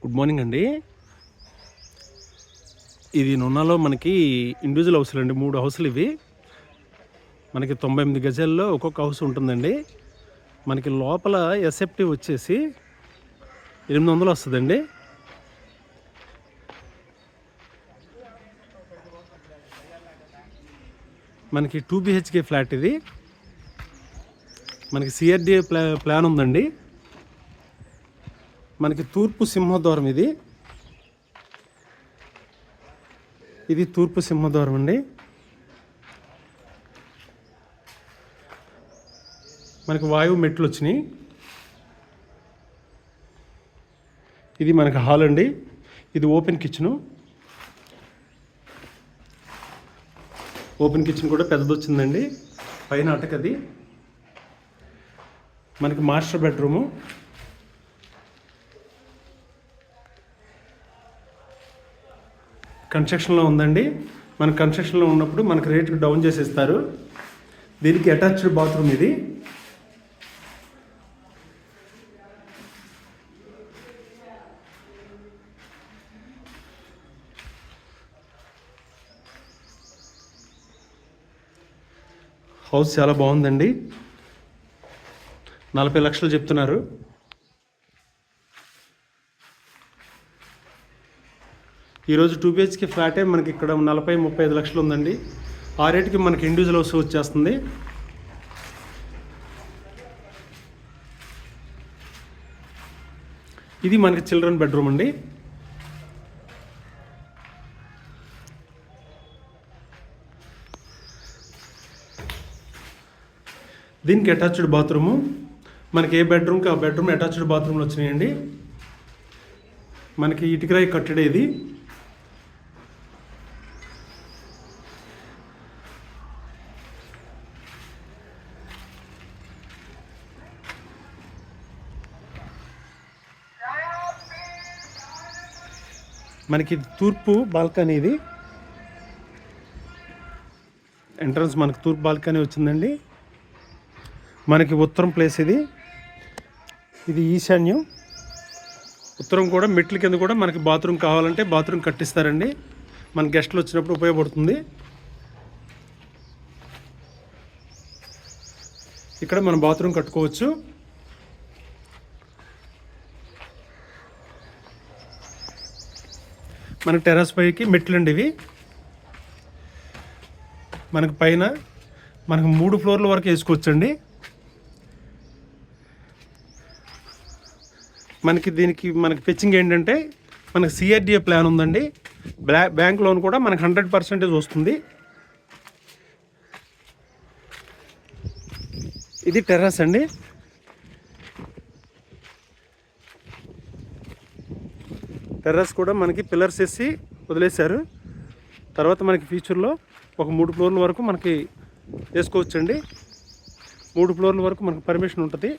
Good morning అండి. ఇది నున్నలో మనకి ఇండివిజువల్ హౌస్లు అండి. 3 హౌసులు ఇవి. మనకి 98 గజాల్లో ఒక్కొక్క హౌస్ ఉంటుందండి. మనకి లోపల ఎస్ఎఫ్టీ వచ్చేసి 800 వస్తుందండి. మనకి 2 BHK ఫ్లాట్ ఇది. మనకి సిఆర్డిఏ ప్లాన్ ఉందండి. మనకి తూర్పు సింహద్వారం ఇది తూర్పు సింహద్వారం అండి. మనకి వాయువు మెట్లు వచ్చినాయి. ఇది మనకి హాల్ అండి. ఇది ఓపెన్ కిచెను. ఓపెన్ కిచెన్ కూడా పెద్దది వచ్చిందండి. పైన అటకది. మనకి మాస్టర్ బెడ్రూము. కన్స్ట్రక్షన్లో ఉందండి. మన కన్స్ట్రక్షన్లో ఉన్నప్పుడు మనకి రేట్ డౌన్ చేసి ఇస్తారు. దీనికి అటాచ్డ్ బాత్రూమ్ ఇది. హౌస్ చాలా బాగుందండి. 40 లక్షలు చెప్తున్నారు. ఈరోజు 2 BHK ఫ్లాటే మనకి ఇక్కడ 40-35 లక్షలు ఉందండి. ఆ రేటుకి మనకి ఇండివిజువల్ హౌస్ వచ్చేస్తుంది. ఇది మనకి చిల్డ్రన్ బెడ్రూమ్ అండి. దీనికి అటాచ్డ్ బాత్రూము. మనకి ఏ బెడ్రూమ్కి ఆ బెడ్రూమ్ అటాచ్డ్ బాత్రూమ్లు వచ్చినాయండి. మనకి ఇటుకరాయి కట్టడే ఇది. మనకి తూర్పు బాల్కనీ ఇది. ఎంట్రన్స్ మనకి తూర్పు బాల్కనీ వచ్చిందండి. మనకి ఉత్తరం ప్లేస్ ఇది ఈశాన్యం. ఉత్తరం కూడా మెట్ల కింద కూడా మనకి బాత్రూమ్ కావాలంటే బాత్రూమ్ కట్టిస్తారండి. మన గెస్ట్లు వచ్చినప్పుడు ఉపయోగపడుతుంది. ఇక్కడ మనం బాత్రూమ్ కట్టుకోవచ్చు. మనకి టెర్రస్ పైకి మెట్లండి ఇవి. మనకి పైన మనకు 3 ఫ్లోర్ల వరకు వేసుకోవచ్చండి. మనకి పిచ్చింగ్ ఏంటంటే మనకి సిఆర్డిఏ ప్లాన్ ఉందండి. బ్యాంక్ లోన్ కూడా మనకి 100% వస్తుంది. ఇది టెర్రస్ అండి. టెర్రస్ కూడా మనకి పిల్లర్స్ వేసి వదిలేశారు. తర్వాత మనకి ఫ్యూచర్లో ఒక 3 ఫ్లోర్ల వరకు మనకి వేసుకోవచ్చండి. 3 ఫ్లోర్ల వరకు మనకు పర్మిషన్ ఉంటుంది.